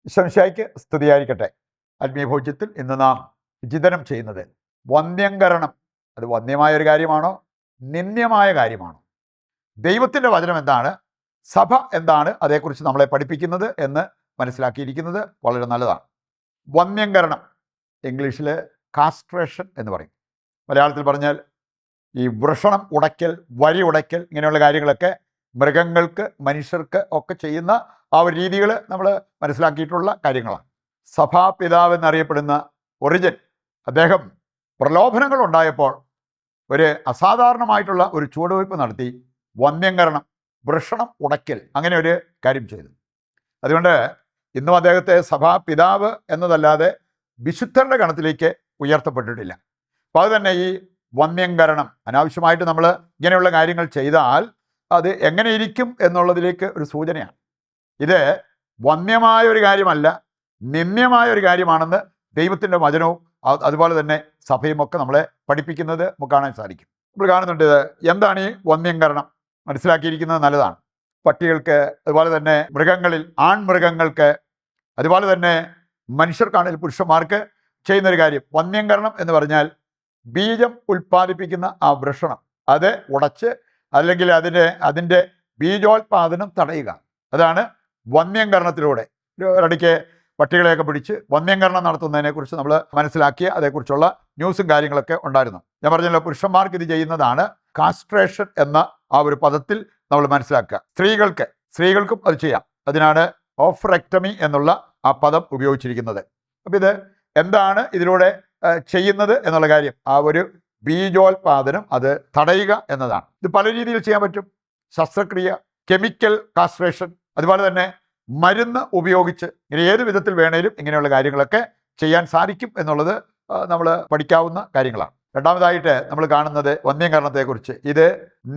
ഈശോമിശിഹായ്ക്ക് സ്തുതിയായിരിക്കട്ടെ. ആത്മീയ ഭോജ്യത്തിൽ ഇന്ന് നാം വിചിന്തനം ചെയ്യുന്നത് വന്ധ്യംകരണം. അത് വന്ധ്യമായൊരു കാര്യമാണോ, നിന്ദ്യമായ കാര്യമാണോ? ദൈവത്തിൻ്റെ വചനം എന്താണ്, സഭ എന്താണ് അതേക്കുറിച്ച് നമ്മളെ പഠിപ്പിക്കുന്നത് എന്ന് മനസ്സിലാക്കിയിരിക്കുന്നത് വളരെ നല്ലതാണ്. വന്ധ്യംകരണം, ഇംഗ്ലീഷിൽ കാസ്ട്രേഷൻ എന്ന് പറയും. മലയാളത്തിൽ പറഞ്ഞാൽ ഈ വൃഷണം ഉടയ്ക്കൽ, വരി ഉടയ്ക്കൽ, ഇങ്ങനെയുള്ള കാര്യങ്ങളൊക്കെ മൃഗങ്ങൾക്ക് മനുഷ്യർക്ക് ഒക്കെ ചെയ്യുന്ന ആ ഒരു രീതികൾ നമ്മൾ മനസ്സിലാക്കിയിട്ടുള്ള കാര്യങ്ങളാണ്. സഭാപിതാവ് എന്നറിയപ്പെടുന്ന ഒറിജിൻ, അദ്ദേഹം പ്രലോഭനങ്ങൾ ഉണ്ടായപ്പോൾ ഒരു അസാധാരണമായിട്ടുള്ള ഒരു ചുവടുവയ്പ് നടത്തി വന്ധ്യംകരണം, വൃഷണം ഉടയ്ക്കൽ, അങ്ങനെ ഒരു കാര്യം ചെയ്തു. അതുകൊണ്ട് ഇന്നും അദ്ദേഹത്തെ സഭാപിതാവ് എന്നതല്ലാതെ വിശുദ്ധരുടെ ഗണത്തിലേക്ക് ഉയർത്തപ്പെട്ടിട്ടില്ല. അപ്പോൾ അത് തന്നെ ഈ വന്ധ്യംകരണം, അനാവശ്യമായിട്ട് നമ്മൾ ഇങ്ങനെയുള്ള കാര്യങ്ങൾ ചെയ്താൽ അത് എങ്ങനെ ഇരിക്കും എന്നുള്ളതിലേക്ക് ഒരു സൂചനയാണ്. ഇത് വന്ധ്യമായ ഒരു കാര്യമല്ല, നിന്ദ്യമായ ഒരു കാര്യമാണെന്ന് ദൈവത്തിൻ്റെ വചനവും അതുപോലെ തന്നെ സഭയും ഒക്കെ നമ്മളെ പഠിപ്പിക്കുന്നത് നമുക്ക് കാണാൻ സാധിക്കും. നമ്മൾ കാണുന്നുണ്ട് ഇത് എന്താണ് ഈ വന്ധ്യംകരണം, മനസ്സിലാക്കിയിരിക്കുന്നത് നല്ലതാണ്. പട്ടികൾക്ക്, അതുപോലെ തന്നെ മൃഗങ്ങളിൽ, ആൺമൃഗങ്ങൾക്ക്, അതുപോലെ തന്നെ മനുഷ്യർക്കാണെങ്കിൽ പുരുഷന്മാർക്ക് ചെയ്യുന്നൊരു കാര്യം. വന്ധ്യംകരണം എന്ന് പറഞ്ഞാൽ ബീജം ഉൽപ്പാദിപ്പിക്കുന്ന ആ വൃഷണം അത് ഉടച്ച് അല്ലെങ്കിൽ അതിൻ്റെ ബീജോത്പാദനം തടയുക. അതാണ് വന്ധ്യംകരണത്തിലൂടെ. ഒരിടയ്ക്ക് പട്ടികളെയൊക്കെ പിടിച്ച് വന്ധ്യംകരണം നടത്തുന്നതിനെക്കുറിച്ച് നമ്മൾ മനസ്സിലാക്കിയ അതേക്കുറിച്ചുള്ള ന്യൂസും കാര്യങ്ങളൊക്കെ ഉണ്ടായിരുന്നു. ഞാൻ പറഞ്ഞല്ലോ, പുരുഷന്മാർക്ക് ഇത് ചെയ്യുന്നതാണ് കാസ്ട്രേഷൻ എന്ന ആ ഒരു പദത്തിൽ നമ്മൾ മനസ്സിലാക്കുക. സ്ത്രീകൾക്കും അത് ചെയ്യാം. അതിനാണ് ഓഫ്റെക്ടമി എന്നുള്ള ആ പദം ഉപയോഗിച്ചിരിക്കുന്നത്. അപ്പം ഇത് എന്താണ് ഇതിലൂടെ ചെയ്യുന്നത് എന്നുള്ള കാര്യം, ആ ഒരു ബീജോത്പാദനം അത് തടയുക എന്നതാണ്. ഇത് പല രീതിയിൽ ചെയ്യാൻ പറ്റും. ശസ്ത്രക്രിയ, കെമിക്കൽ കാസ്ട്രേഷൻ, അതുപോലെ തന്നെ മരുന്ന് ഉപയോഗിച്ച്, ഇങ്ങനെ ഏത് വിധത്തിൽ വേണേലും ഇങ്ങനെയുള്ള കാര്യങ്ങളൊക്കെ ചെയ്യാൻ സാധിക്കും എന്നുള്ളത് നമ്മൾ പഠിക്കാവുന്ന കാര്യങ്ങളാണ്. രണ്ടാമതായിട്ട് നമ്മൾ കാണുന്നത് വന്ധ്യംകരണത്തെക്കുറിച്ച്. ഇത്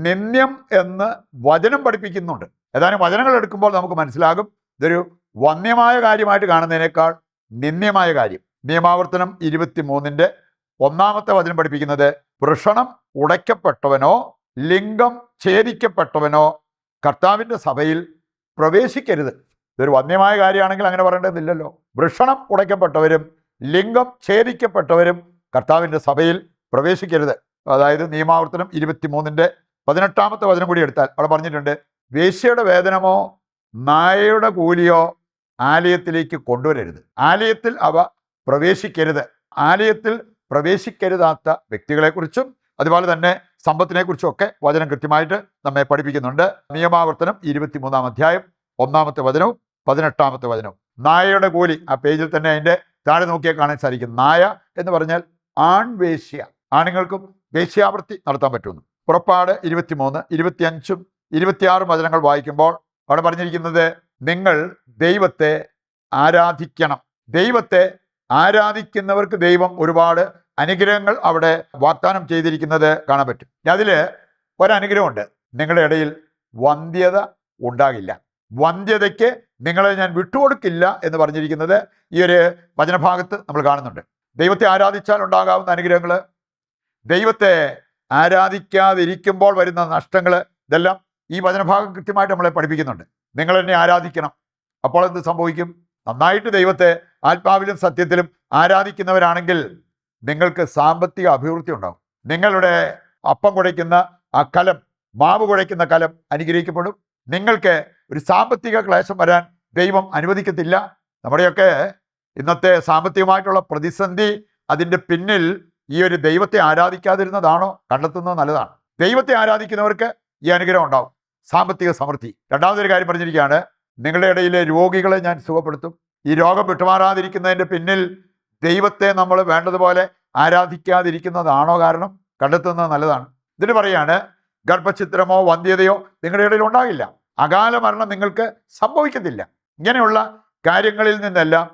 നിന്ദ്യം എന്ന് വചനം പഠിപ്പിക്കുന്നുണ്ട്. ഏതാനും വചനങ്ങൾ എടുക്കുമ്പോൾ നമുക്ക് മനസ്സിലാകും ഇതൊരു വന്ധ്യമായ കാര്യമായിട്ട് കാണുന്നതിനേക്കാൾ നിന്ദ്യമായ കാര്യം. നിയമാവർത്തനം 23-1 വചനം പഠിപ്പിക്കുന്നത്, വൃഷണം ഉടയ്ക്കപ്പെട്ടവനോ ലിംഗം ഛേദിക്കപ്പെട്ടവനോ കർത്താവിൻ്റെ സഭയിൽ പ്രവേശിക്കരുത്. ഇതൊരു വന്ധ്യമായ കാര്യമാണെങ്കിൽ അങ്ങനെ പറയേണ്ടതില്ലല്ലോ. വൃഷണം ഉടയ്ക്കപ്പെട്ടവരും ലിംഗം ഛേദിക്കപ്പെട്ടവരും കർത്താവിൻ്റെ സഭയിൽ പ്രവേശിക്കരുത്. അതായത് നിയമാവർത്തനം 23-18 വചനം കൂടി എടുത്താൽ അവിടെ പറഞ്ഞിട്ടുണ്ട്, വേശ്യയുടെ വേതനമോ നായയുടെ കൂലിയോ ആലയത്തിലേക്ക് കൊണ്ടുവരരുത്. ആലയത്തിൽ അവ പ്രവേശിക്കരുത്. ആലയത്തിൽ പ്രവേശിക്കരുതാത്ത വ്യക്തികളെക്കുറിച്ചും അതുപോലെ തന്നെ സമ്പത്തിനെക്കുറിച്ചും ഒക്കെ വചനം കൃത്യമായിട്ട് നമ്മെ പഠിപ്പിക്കുന്നുണ്ട്. നിയമാവർത്തനം 23-1 വചനവും 18 വചനവും. നായയുടെ കൂലി, ആ പേജിൽ തന്നെ അതിൻ്റെ താഴെ നോക്കിയാൽ കാണാൻ സാധിക്കും. നായ എന്ന് പറഞ്ഞാൽ ആൺവേശ്യ, ആണുങ്ങൾക്കും വേശ്യാവൃത്തി നടത്താൻ പറ്റുന്നു. പുറപ്പാട് 23, 25, 26 വചനങ്ങൾ വായിക്കുമ്പോൾ അവിടെ പറഞ്ഞിരിക്കുന്നത്, നിങ്ങൾ ദൈവത്തെ ആരാധിക്കണം. ദൈവത്തെ ആരാധിക്കുന്നവർക്ക് ദൈവം ഒരുപാട് അനുഗ്രഹങ്ങൾ അവിടെ വാഗ്ദാനം ചെയ്തിരിക്കുന്നത് കാണാൻ പറ്റും. അതിൽ ഒരനുഗ്രഹമുണ്ട്, നിങ്ങളുടെ ഇടയിൽ വന്ധ്യത ഉണ്ടാകില്ല. വന്ധ്യതയ്ക്ക് നിങ്ങളെ ഞാൻ വിട്ടുകൊടുക്കില്ല എന്ന് പറഞ്ഞിരിക്കുന്നത് ഈ ഒരു വചനഭാഗത്ത് നമ്മൾ കാണുന്നുണ്ട്. ദൈവത്തെ ആരാധിച്ചാൽ ഉണ്ടാകാവുന്ന അനുഗ്രഹങ്ങൾ, ദൈവത്തെ ആരാധിക്കാതിരിക്കുമ്പോൾ വരുന്ന നഷ്ടങ്ങൾ, ഇതെല്ലാം ഈ വചനഭാഗം കൃത്യമായിട്ട് നമ്മളെ പഠിപ്പിക്കുന്നുണ്ട്. നിങ്ങൾ എന്നെ ആരാധിക്കണം. അപ്പോൾ എന്ത് സംഭവിക്കും? നന്നായിട്ട് ദൈവത്തെ ആത്മാവിലും സത്യത്തിലും ആരാധിക്കുന്നവരാണെങ്കിൽ നിങ്ങൾക്ക് സാമ്പത്തിക അഭിവൃദ്ധി ഉണ്ടാകും. നിങ്ങളുടെ അപ്പം കുഴയ്ക്കുന്ന ആ കലം, മാവ് കുഴയ്ക്കുന്ന കലം അനുഗ്രഹിക്കപ്പെടും. നിങ്ങൾക്ക് ഒരു സാമ്പത്തിക ക്ലേശം വരാൻ ദൈവം അനുവദിക്കത്തില്ല. നമ്മുടെയൊക്കെ ഇന്നത്തെ സാമ്പത്തികമായിട്ടുള്ള പ്രതിസന്ധി, അതിൻ്റെ പിന്നിൽ ഈ ഒരു ദൈവത്തെ ആരാധിക്കാതിരുന്നതാണോ കണ്ടെത്തുന്നത് നല്ലതാണ്. ദൈവത്തെ ആരാധിക്കുന്നവർക്ക് ഈ അനുഗ്രഹം ഉണ്ടാവും, സാമ്പത്തിക സമൃദ്ധി. രണ്ടാമതൊരു കാര്യം പറഞ്ഞിരിക്കുകയാണ്, നിങ്ങളുടെ ഇടയിലെ രോഗികളെ ഞാൻ സുഖപ്പെടുത്തും. ഈ രോഗം വിട്ടുമാറാതിരിക്കുന്നതിൻ്റെ പിന്നിൽ ദൈവത്തെ നമ്മൾ വേണ്ടതുപോലെ ആരാധിക്കാതിരിക്കുന്നതാണോ കാരണം കണ്ടെത്തുന്നത് നല്ലതാണ്. ഇതിന് പറയാണ്, ഗർഭഛിദ്രമോ വന്ധ്യതയോ നിങ്ങളുടെ ഇടയിൽ ഉണ്ടാകില്ല, അകാല മരണം നിങ്ങൾക്ക് സംഭവിക്കത്തില്ല. ഇങ്ങനെയുള്ള കാര്യങ്ങളിൽ നിന്നെല്ലാം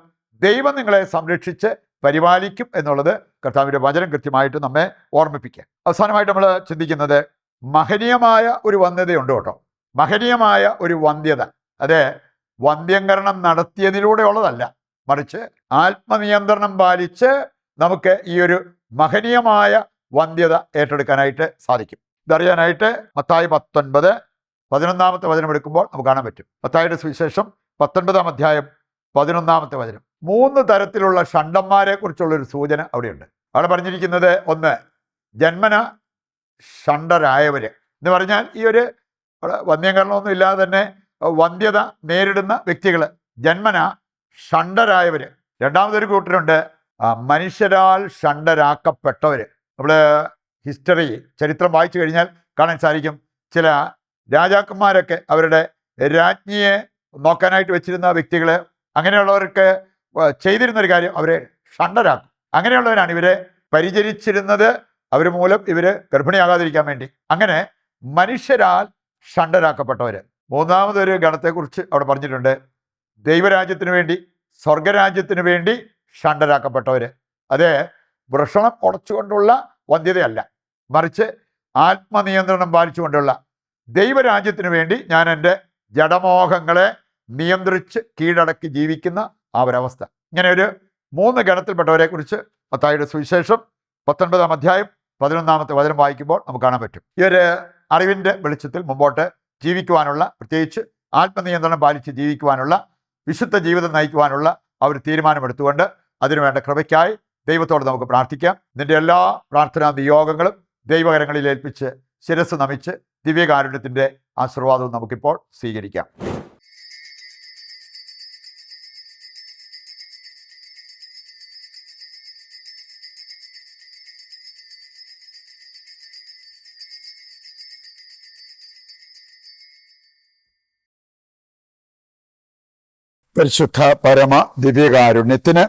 ദൈവം നിങ്ങളെ സംരക്ഷിച്ച് പരിപാലിക്കും എന്നുള്ളത് കർത്താവിൻ്റെ വചനം കൃത്യമായിട്ട് നമ്മെ ഓർമ്മിപ്പിക്കുക. അവസാനമായിട്ട് നമ്മൾ ചിന്തിക്കുന്നത്, മഹനീയമായ ഒരു വന്ധ്യതയുണ്ട് കേട്ടോ. മഹനീയമായ ഒരു വന്ധ്യത, അത് വന്ധ്യംകരണം നടത്തിയതിലൂടെ ഉള്ളതല്ല, മറിച്ച് ആത്മനിയന്ത്രണം പാലിച്ച് നമുക്ക് ഈ ഒരു മഹനീയമായ വന്ധ്യത ഏറ്റെടുക്കാനായിട്ട് സാധിക്കും. ഇതറിയാനായിട്ട് മത്തായി 19-11 വചനം എടുക്കുമ്പോൾ നമുക്ക് കാണാൻ പറ്റും. മത്തായിയുടെ സുവിശേഷം 19 11-ാമത്തെ വചനം. 3 തരത്തിലുള്ള ഷണ്ഡന്മാരെ കുറിച്ചുള്ളൊരു സൂചന അവിടെയുണ്ട്. അവിടെ പറഞ്ഞിരിക്കുന്നത്, ഒന്ന്, ജന്മന ഷണ്ഡരായവർ എന്ന് പറഞ്ഞാൽ ഈ ഒരു വന്ധ്യംകരണമൊന്നും ഇല്ലാതെ തന്നെ വന്ധ്യത നേരിടുന്ന വ്യക്തികൾ, ജന്മന ഷണ്ഡരായവർ. രണ്ടാമതൊരു കൂട്ടരുണ്ട്, മനുഷ്യരാൽ ഷണ്ഡരാക്കപ്പെട്ടവർ. നമ്മൾ ഹിസ്റ്ററി, ചരിത്രം വായിച്ചു കഴിഞ്ഞാൽ കാണാൻ സാധിക്കും, ചില രാജാക്കന്മാരൊക്കെ അവരുടെ രാജ്ഞിയെ നോക്കാനായിട്ട് വെച്ചിരുന്ന വ്യക്തികൾ, അങ്ങനെയുള്ളവർക്ക് ചെയ്തിരുന്നൊരു കാര്യം അവരെ ഷണ്ഡരാക്കും. അങ്ങനെയുള്ളവരാണ് ഇവരെ പരിചരിച്ചിരുന്നത്. അവർ മൂലം ഇവർ ഗർഭിണിയാകാതിരിക്കാൻ വേണ്ടി. അങ്ങനെ മനുഷ്യരാൽ ഷണ്ഡരാക്കപ്പെട്ടവർ. മൂന്നാമതൊരു ഗണത്തെക്കുറിച്ച് അവിടെ പറഞ്ഞിട്ടുണ്ട്, ദൈവരാജ്യത്തിന് വേണ്ടി, സ്വർഗരാജ്യത്തിന് വേണ്ടി ഷണ്ഡരാക്കപ്പെട്ടവർ. അത് വൃഷണം ഉടച്ചുകൊണ്ടുള്ള വന്ധ്യതയല്ല, മറിച്ച് ആത്മനിയന്ത്രണം പാലിച്ചുകൊണ്ടുള്ള, ദൈവരാജ്യത്തിന് വേണ്ടി ഞാൻ എൻ്റെ ജഡമോഹങ്ങളെ നിയന്ത്രിച്ച് കീഴടക്കി ജീവിക്കുന്ന ആ ഒരവസ്ഥ. ഇങ്ങനെ ഒരു 3 ഗണത്തിൽപ്പെട്ടവരെ കുറിച്ച് മത്തായിയുടെ സുവിശേഷം 19-ാം അധ്യായം 11-ാമത്തെ വചനം വായിക്കുമ്പോൾ നമുക്ക് കാണാൻ പറ്റും. ഈ ഒരു അറിവിൻ്റെ വെളിച്ചത്തിൽ മുമ്പോട്ട് ജീവിക്കുവാനുള്ള, പ്രത്യേകിച്ച് ആത്മനിയന്ത്രണം പാലിച്ച് ജീവിക്കുവാനുള്ള, വിശുദ്ധ ജീവിതം നയിക്കുവാനുള്ള ആ ഒരു തീരുമാനമെടുത്തുകൊണ്ട് അതിനുവേണ്ട കൃപയ്ക്കായി ദൈവത്തോട് നമുക്ക് പ്രാർത്ഥിക്കാം. ഇതിൻ്റെ എല്ലാ പ്രാർത്ഥനാ നിയോഗങ്ങളും ദൈവകരങ്ങളിൽ ഏൽപ്പിച്ച് ശിരസ് നമിച്ച് ദിവ്യകാരുണ്യത്തിൻ്റെ ആശീർവാദവും നമുക്കിപ്പോൾ സ്വീകരിക്കാം. പരിശുദ്ധ പരമ ദിവ്യകാരുണ്യത്തിന്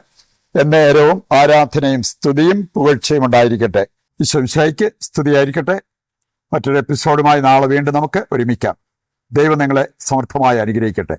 എന്നേരവും ആരാധനയും സ്തുതിയും പുകഴ്ചയും ഉണ്ടായിരിക്കട്ടെ. ഈശോമിശിഹായ്ക്ക് സ്തുതിയായിരിക്കട്ടെ. മറ്റൊരു എപ്പിസോഡുമായി നാളെ വീണ്ടും നമുക്ക് ഒരുമിക്കാം. ദൈവം നിങ്ങളെ സമർത്ഥമായി അനുഗ്രഹിക്കട്ടെ.